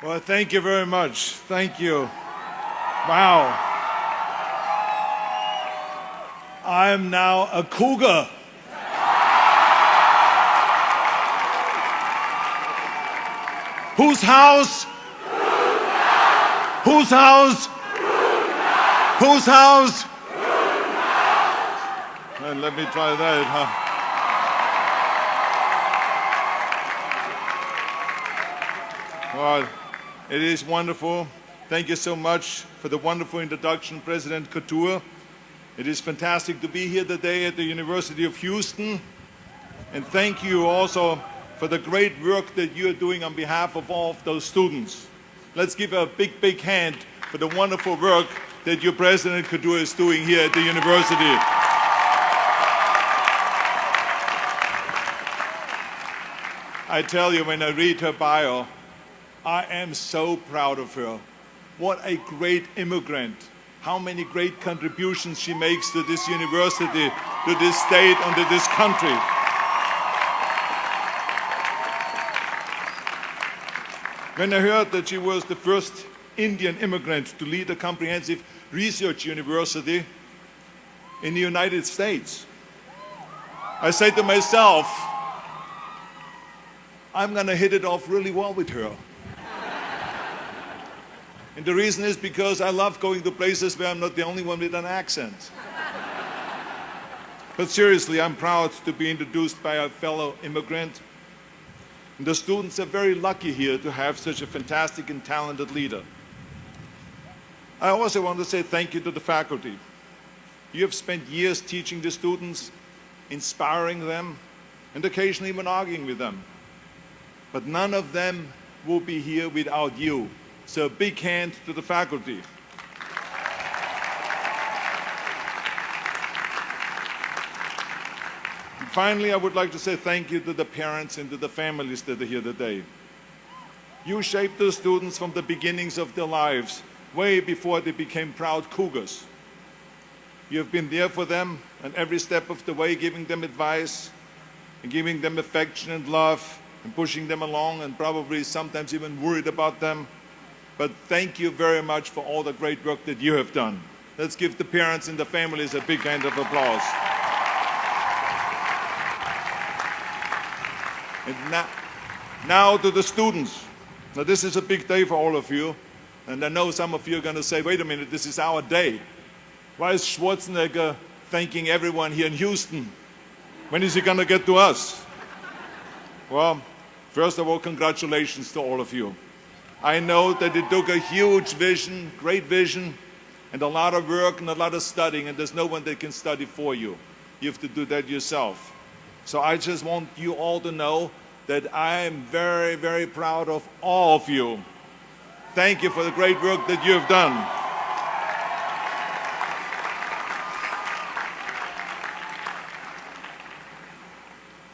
Well, thank you very much. Thank you. Wow. I'm now a cougar. Whose house? Whose house? Whose house? And let me try that, huh? Well, it is wonderful. Thank you so much for the wonderful introduction, President Couture. It is fantastic to be here today at the University of Houston. And thank you also for the great work that you are doing on behalf of all of those students. Let's give a big, big hand for the wonderful work that your President Couture is doing here at the university. I tell you, when I read her bio, I am so proud of her. What a great immigrant. How many great contributions she makes to this university, to this state, and to this country. When I heard that she was the first Indian immigrant to lead a comprehensive research university in the United States, I said to myself, I'm going to hit it off really well with her. And the reason is because I love going to places where I'm not the only one with an accent. But seriously, I'm proud to be introduced by a fellow immigrant. And the students are very lucky here to have such a fantastic and talented leader. I also want to say thank you to the faculty. You have spent years teaching the students, inspiring them, and occasionally even arguing with them. But none of them will be here without you. So a big hand to the faculty. And finally, I would like to say thank you to the parents and to the families that are here today. You shaped the students from the beginnings of their lives, way before they became proud cougars. You have been there for them on every step of the way, giving them advice and giving them affection and love and pushing them along, and probably sometimes even worried about them. But thank you very much for all the great work that you have done. Let's give the parents and the families a big hand of applause. And now to the students. Now this is a big day for all of you. And I know some of you are going to say, wait a minute, this is our day. Why is Schwarzenegger thanking everyone here in Houston? When is he going to get to us? Well, first of all, congratulations to all of you. I know that it took a huge vision, great vision, and a lot of work and a lot of studying, and there's no one that can study for you. You have to do that yourself. So I just want you all to know that I am very, very proud of all of you. Thank you for the great work that you have done.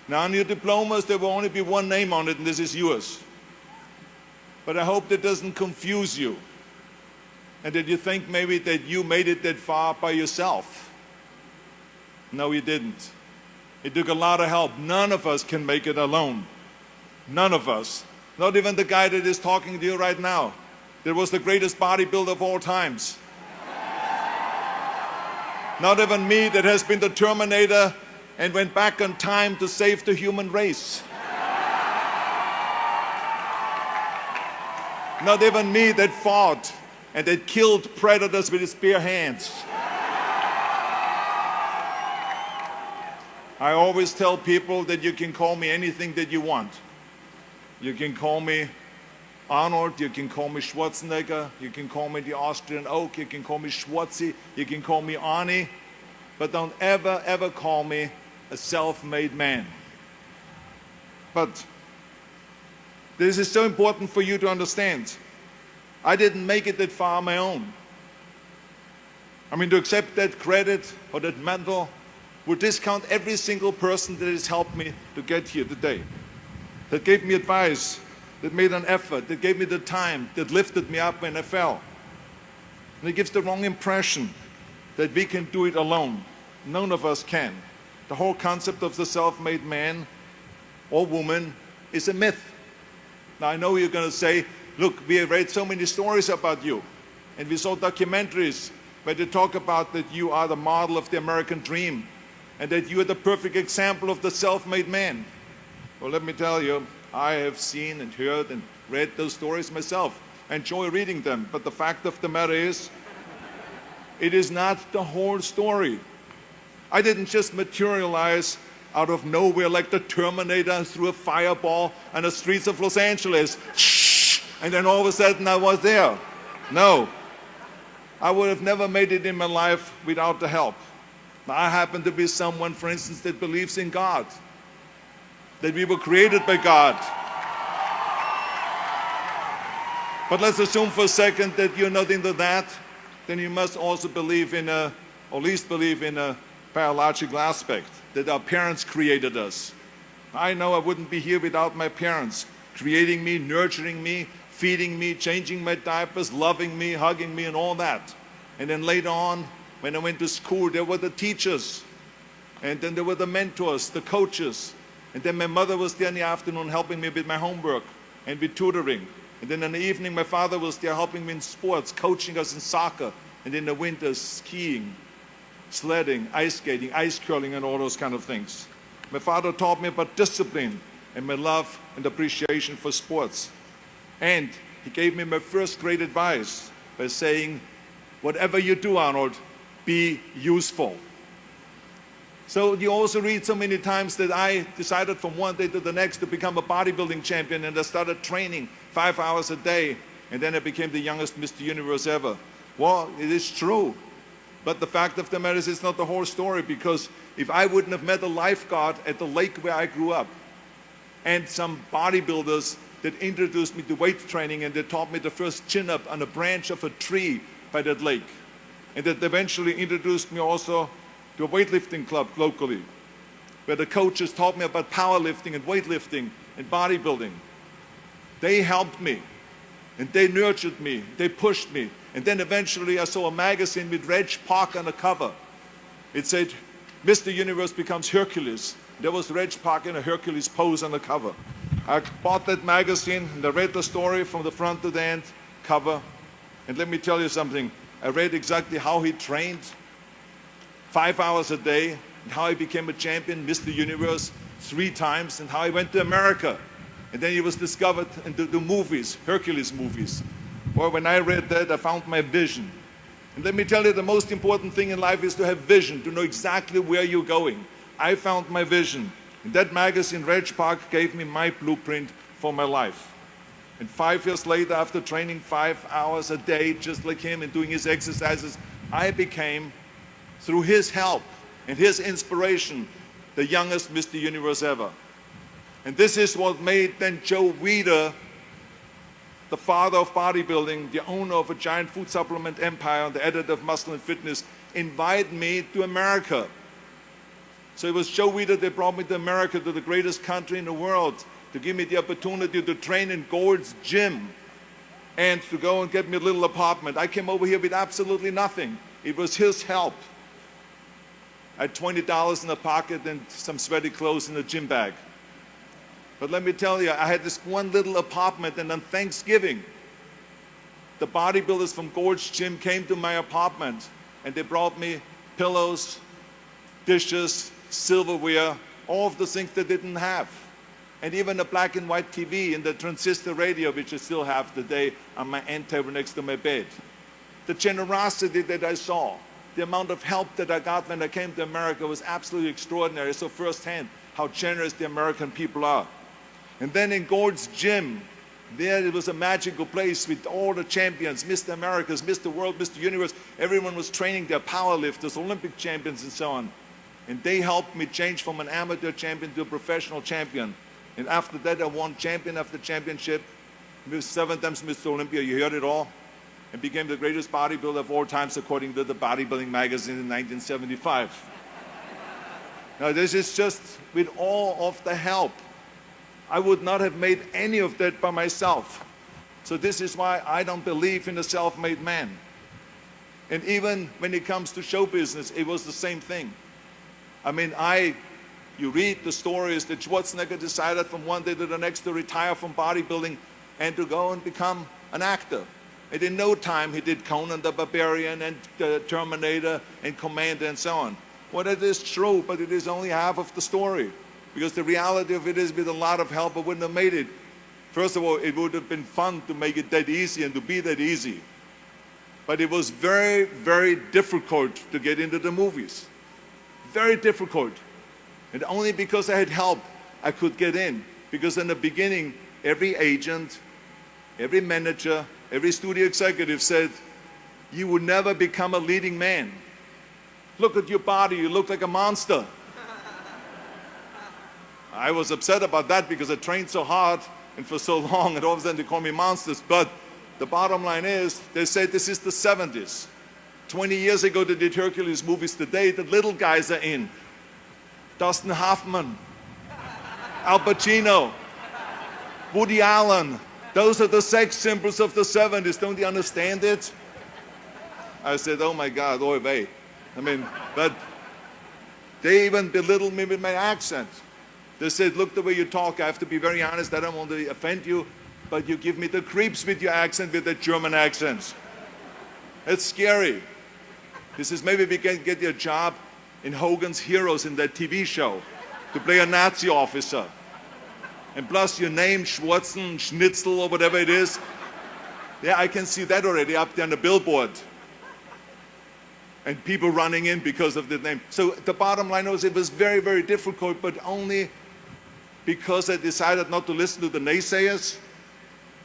Now on your diplomas, there will only be one name on it, and this is yours. But I hope that doesn't confuse you, and that you think maybe that you made it that far by yourself. No, you didn't. It took a lot of help. None of us can make it alone. None of us. Not even the guy that is talking to you right now. That was the greatest bodybuilder of all times. Not even me, that has been the Terminator and went back in time to save the human race. Not even me, that fought and that killed predators with his bare hands. I always tell people that you can call me anything that you want. You can call me Arnold, you can call me Schwarzenegger, you can call me the Austrian Oak, you can call me Schwarzi, you can call me Arnie, but don't ever, ever call me a self-made man. But this is so important for you to understand. I didn't make it that far on my own. I mean, to accept that credit or that medal would discount every single person that has helped me to get here today, that gave me advice, that made an effort, that gave me the time, that lifted me up when I fell. And it gives the wrong impression that we can do it alone. None of us can. The whole concept of the self-made man or woman is a myth. Now I know you're going to say, Look, we have read so many stories about you, and we saw documentaries where they talk about that you are the model of the American dream, and that you are the perfect example of the self-made man. Well, let me tell you, I have seen and heard and read those stories myself. I enjoy reading them, but the fact of the matter is, it is not the whole story. I didn't just materialize out of nowhere like the Terminator through a fireball on the streets of Los Angeles. And then all of a sudden I was there. No. I would have never made it in my life without the help. I happen to be someone, for instance, that believes in God, that we were created by God. But let's assume for a second that you're not into that, then you must also believe in or at least believe in a biological aspect, that our parents created us. I know I wouldn't be here without my parents, creating me, nurturing me, feeding me, changing my diapers, loving me, hugging me, and all that. And then later on, when I went to school, there were the teachers, and then there were the mentors, the coaches, and then my mother was there in the afternoon helping me with my homework and with tutoring. And then in the evening, my father was there helping me in sports, coaching us in soccer, and in the winter, skiing, sledding, ice skating, ice curling, and all those kind of things. My father taught me about discipline and my love and appreciation for sports. And he gave me my first great advice by saying, whatever you do, Arnold, be useful. So you also read so many times that I decided from one day to the next to become a bodybuilding champion, and I started training 5 hours a day, and then I became the youngest Mr. Universe ever. Well, it is true, but the fact of the matter is it's not the whole story, because if I wouldn't have met a lifeguard at the lake where I grew up, and some bodybuilders that introduced me to weight training, and they taught me the first chin-up on a branch of a tree by that lake, and that eventually introduced me also to a weightlifting club locally, where the coaches taught me about powerlifting and weightlifting and bodybuilding. They helped me, and they nurtured me, they pushed me. And then eventually I saw a magazine with Reg Park on the cover. It said, Mr. Universe becomes Hercules. There was Reg Park in a Hercules pose on the cover. I bought that magazine, and I read the story from the front to the end cover. And let me tell you something, I read exactly how he trained 5 hours a day, and how he became a champion, Mr. Universe, 3 times, and how he went to America. And then he was discovered in the movies, Hercules movies. Well, when I read that, I found my vision. And let me tell you, the most important thing in life is to have vision, to know exactly where you're going. I found my vision. In that magazine, Reg Park gave me my blueprint for my life. And 5 years later, after training 5 hours a day, just like him, and doing his exercises, I became, through his help and his inspiration, the youngest Mr. Universe ever. And this is what made then Joe Weider, the father of bodybuilding, the owner of a giant food supplement empire, and the editor of Muscle and Fitness, invite me to America. So it was Joe Weider that brought me to America, to the greatest country in the world, to give me the opportunity to train in Gold's Gym and to go and get me a little apartment. I came over here with absolutely nothing. It was his help. I had $20 in the pocket and some sweaty clothes in a gym bag. But let me tell you, I had this one little apartment, and on Thanksgiving, the bodybuilders from Gold's Gym came to my apartment, and they brought me pillows, dishes, silverware, all of the things they didn't have. And even a black and white TV and the transistor radio, which I still have today on my end table next to my bed. The generosity that I saw, the amount of help that I got when I came to America was absolutely extraordinary. I saw firsthand how generous the American people are. And then in Gold's Gym, there it was a magical place with all the champions, Mr. Americas, Mr. World, Mr. Universe. Everyone was training their powerlifters, Olympic champions, and so on. And they helped me change from an amateur champion to a professional champion. And after that, I won champion after championship, 7 times Mr. Olympia, you heard it all, and became the greatest bodybuilder of all times according to the Bodybuilding magazine in 1975. Now this is just with all of the help. I would not have made any of that by myself. So this is why I don't believe in a self-made man. And even when it comes to show business, it was the same thing. I mean, you read the stories that Schwarzenegger decided from one day to the next to retire from bodybuilding and to go and become an actor. And in no time he did Conan the Barbarian and Terminator and Commander and so on. Well, that is true, but it is only half of the story. Because the reality of it is, with a lot of help, I wouldn't have made it. First of all, it would have been fun to make it that easy and to be that easy. But it was very, very difficult to get into the movies. Very difficult. And only because I had help, I could get in. Because in the beginning, every agent, every manager, every studio executive said, you would never become a leading man. Look at your body, you look like a monster. I was upset about that because I trained so hard and for so long, and all of a sudden they call me monsters. But the bottom line is, they said this is the 70s. 20 years ago they did Hercules movies. Today the little guys are in. Dustin Hoffman, Al Pacino, Woody Allen. Those are the sex symbols of the 70s. Don't you understand it? I said, oh my God, oy vey. I mean, but they even belittled me with my accent. They said, look, the way you talk, I have to be very honest, I don't want to offend you, but you give me the creeps with your accent, with that German accent. It's scary. This is maybe we can get you a job in Hogan's Heroes in that TV show, to play a Nazi officer. And plus your name, Schwarzen, Schnitzel, or whatever it is. Yeah, I can see that already up there on the billboard. And people running in because of the name. So the bottom line was, it was very, very difficult, but only because I decided not to listen to the naysayers,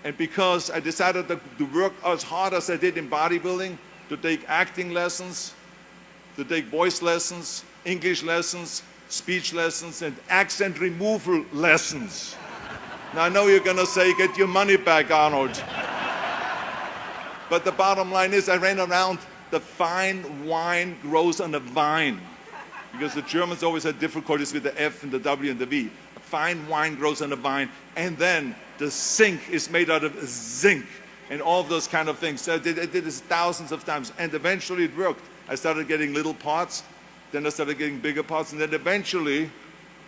and because I decided to work as hard as I did in bodybuilding, to take acting lessons, to take voice lessons, English lessons, speech lessons, and accent removal lessons. Now I know you're gonna say, get your money back, Arnold. But the bottom line is, I ran around, the fine wine grows on a vine. Because the Germans always had difficulties with the F and the W and the V. A fine wine grows on a vine, and then the zinc is made out of zinc, and all of those kind of things. So I did this thousands of times, and eventually it worked. I started getting little parts, then I started getting bigger parts, and then eventually,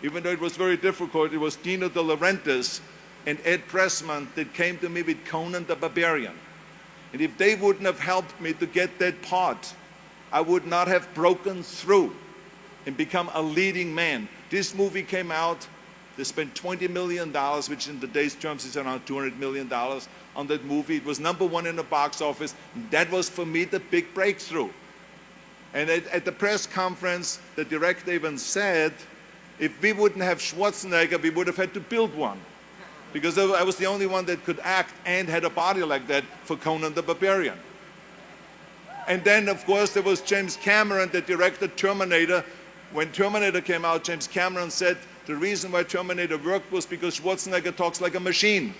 even though it was very difficult, it was Dino De Laurentiis and Ed Pressman that came to me with Conan the Barbarian. And if they wouldn't have helped me to get that part, I would not have broken through and become a leading man. This movie came out, they spent $20 million, which in today's terms is around $200 million on that movie. It was #1 in the box office. That was for me the big breakthrough. And at the press conference, the director even said, if we wouldn't have Schwarzenegger, we would have had to build one. Because I was the only one that could act and had a body like that for Conan the Barbarian. And then, of course, there was James Cameron that directed Terminator. When Terminator came out, James Cameron said the reason why Terminator worked was because Schwarzenegger talks like a machine.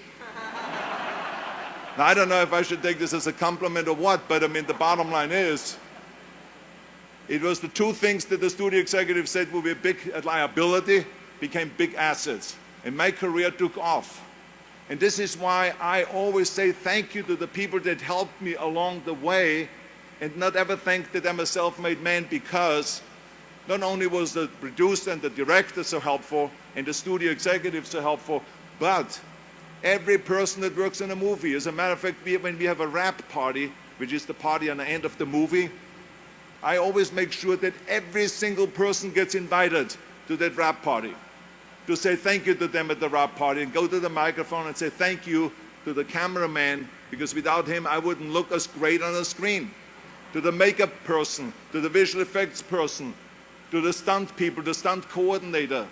Now, I don't know if I should take this as a compliment or what, but I mean, the bottom line is, it was the two things that the studio executive said would be a big liability, became big assets. And my career took off. And this is why I always say thank you to the people that helped me along the way, and not ever think that I'm a self-made man, because not only was the producer and the director so helpful and the studio executive so helpful, but every person that works in a movie. As a matter of fact, when we have a wrap party, which is the party on the end of the movie, I always make sure that every single person gets invited to that wrap party, to say thank you to them at the wrap party, and go to the microphone and say thank you to the cameraman, because without him I wouldn't look as great on the screen. To the makeup person, to the visual effects person, to the stunt people, the stunt coordinator,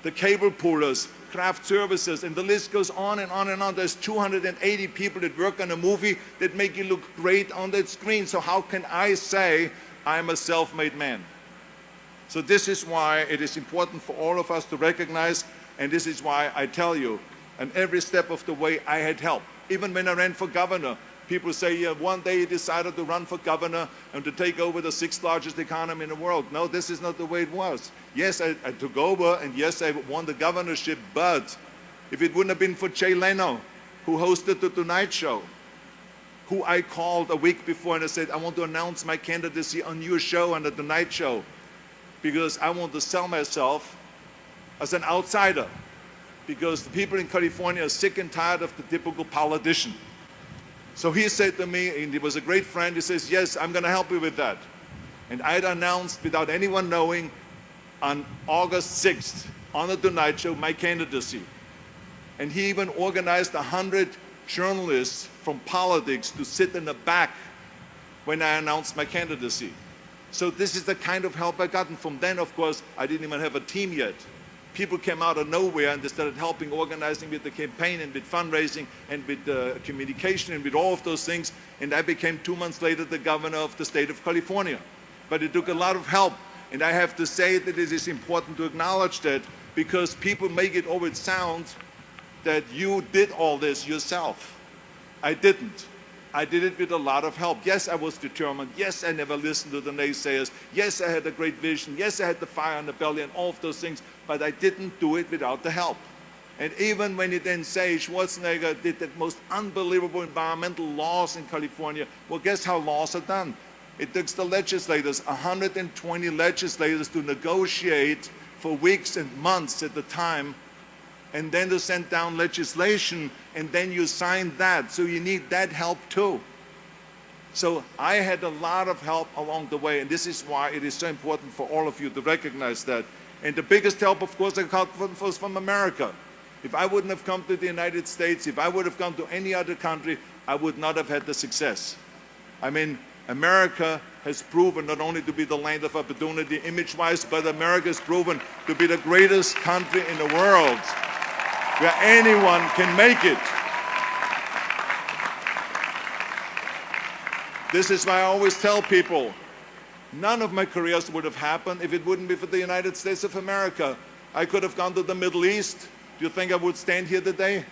the cable pullers, craft services, and the list goes on and on and on. There's 280 people that work on a movie that make you look great on that screen. So how can I say I'm a self-made man? So this is why it is important for all of us to recognize, and this is why I tell you, and every step of the way I had help. Even when I ran for governor, people say, yeah, one day you decided to run for governor and to take over the 6th largest economy in the world. No, this is not the way it was. Yes, I took over, and yes, I won the governorship, but if it wouldn't have been for Jay Leno, who hosted the Tonight Show, who I called a week before and I said, I want to announce my candidacy on your show, on the Tonight Show, because I want to sell myself as an outsider. because the people in California are sick and tired of the typical politician. So he said to me, and he was a great friend, he says, yes, I'm going to help you with that. And I had announced, without anyone knowing, on August 6th, on the Tonight Show, my candidacy. And he even organized 100 journalists from politics to sit in the back when I announced my candidacy. So this is the kind of help I got. And from then, of course, I didn't even have a team yet. People came out of nowhere and they started helping, organizing with the campaign and with fundraising and with communication and with all of those things. And I became 2 months later the governor of the state of California. But it took a lot of help. And I have to say that it is important to acknowledge that, because people make it always sound that you did all this yourself. I didn't. I did it with a lot of help. Yes, I was determined. Yes, I never listened to the naysayers. Yes, I had a great vision. Yes, I had the fire in the belly and all of those things, but I didn't do it without the help. And even when you then say Schwarzenegger did the most unbelievable environmental laws in California, well, guess how laws are done? It took the legislators, 120 legislators, to negotiate for weeks and months at the time, and then to send down legislation, and then you sign that. So you need that help too. So I had a lot of help along the way, and this is why it is so important for all of you to recognize that. And the biggest help, of course, I got was from America. If I wouldn't have come to the United States, if I would have come to any other country, I would not have had the success. I mean, America has proven not only to be the land of opportunity image-wise, but America has proven to be the greatest country in the world where anyone can make it. This is why I always tell people, none of my careers would have happened if it wouldn't be for the United States of America. I could have gone to the Middle East. Do you think I would stand here today?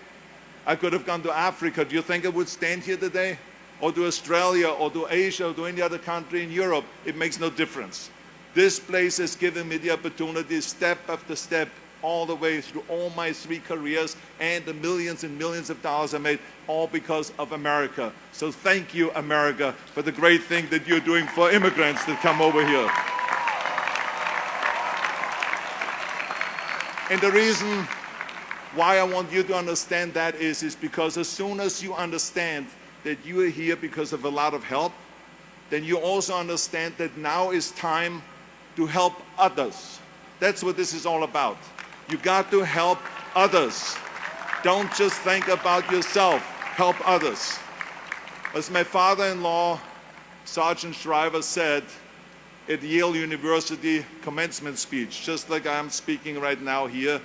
I could have gone to Africa. Do you think I would stand here today? Or to Australia, or to Asia, or to any other country in Europe? It makes no difference. This place has given me the opportunity, step after step, all the way through all my 3 careers and the millions and millions of dollars I made, all because of America. So thank you, America, for the great thing that you're doing for immigrants that come over here. And the reason why I want you to understand that is because as soon as you understand that you are here because of a lot of help, then you also understand that now is time to help others. That's what this is all about. You got to help others. Don't just think about yourself. Help others. As my father-in-law, Sergeant Shriver, said at Yale University commencement speech, just like I'm speaking right now here,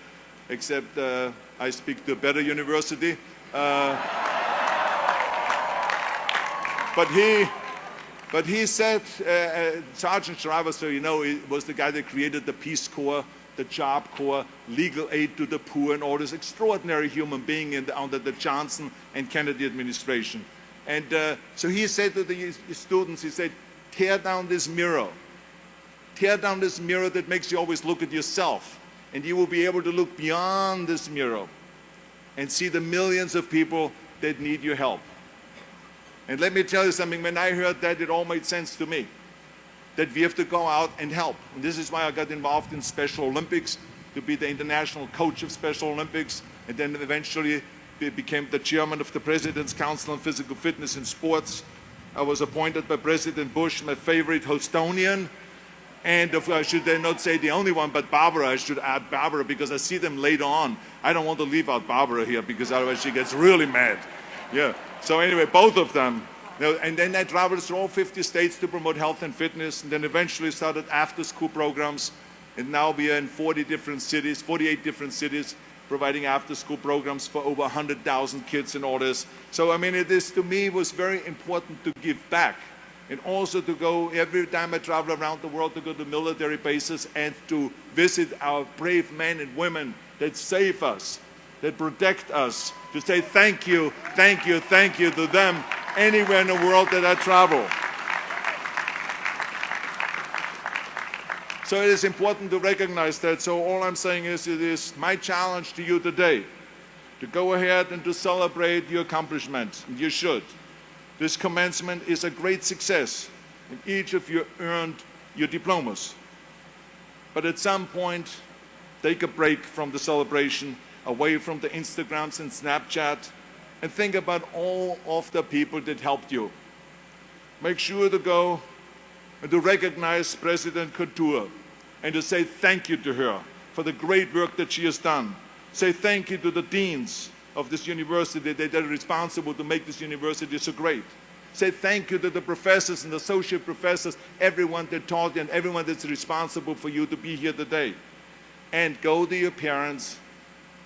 except I speak to a better university. But he said, Sergeant Shriver, so you know, he was the guy that created the Peace Corps, the Job Corps, legal aid to the poor, and all this extraordinary human being under the Johnson and Kennedy administration. And so he said to the students, he said, tear down this mirror. Tear down this mirror that makes you always look at yourself. And you will be able to look beyond this mirror and see the millions of people that need your help. And let me tell you something, when I heard that, it all made sense to me, that we have to go out and help. And this is why I got involved in Special Olympics, to be the international coach of Special Olympics, and then eventually became the chairman of the President's Council on Physical Fitness in Sports. I was appointed by President Bush, my favorite Hostonian, and I should then not say the only one, but Barbara. I should add Barbara because I see them later on. I don't want to leave out Barbara here because otherwise she gets really mad. Yeah. So anyway, both of them. And then I traveled through all 50 states to promote health and fitness, and then eventually started after-school programs. And now we are in 48 different cities, providing after-school programs for over 100,000 kids and all this. So I mean, it is, to me, was very important to give back. And also to go, every time I travel around the world, to go to military bases and to visit our brave men and women that save us, that protect us, to say thank you, thank you, thank you to them anywhere in the world that I travel. So it is important to recognize that. So all I'm saying is, it is my challenge to you today to go ahead and to celebrate your accomplishments. And you should. This commencement is a great success, and each of you earned your diplomas. But at some point, take a break from the celebration away from the Instagrams and Snapchat, and think about all of the people that helped you. Make sure to go and to recognize President Couture and to say thank you to her for the great work that she has done. Say thank you to the deans of this university that are responsible to make this university so great. Say thank you to the professors and associate professors, everyone that taught you and everyone that's responsible for you to be here today. And go to your parents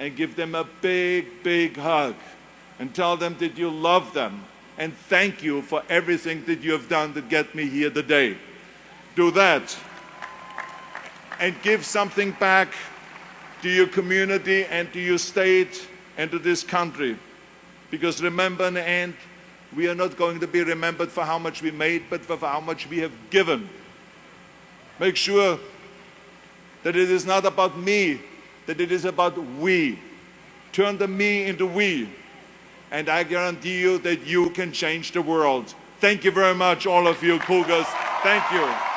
and give them a big, big hug and tell them that you love them and thank you for everything that you have done to get me here today. Do that and give something back to your community and to your state and to this country. Because remember, in the end, we are not going to be remembered for how much we made, but for how much we have given. Make sure that it is not about me, that it is about we. Turn the me into we. And I guarantee you that you can change the world. Thank you very much, all of you Cougars. Thank you.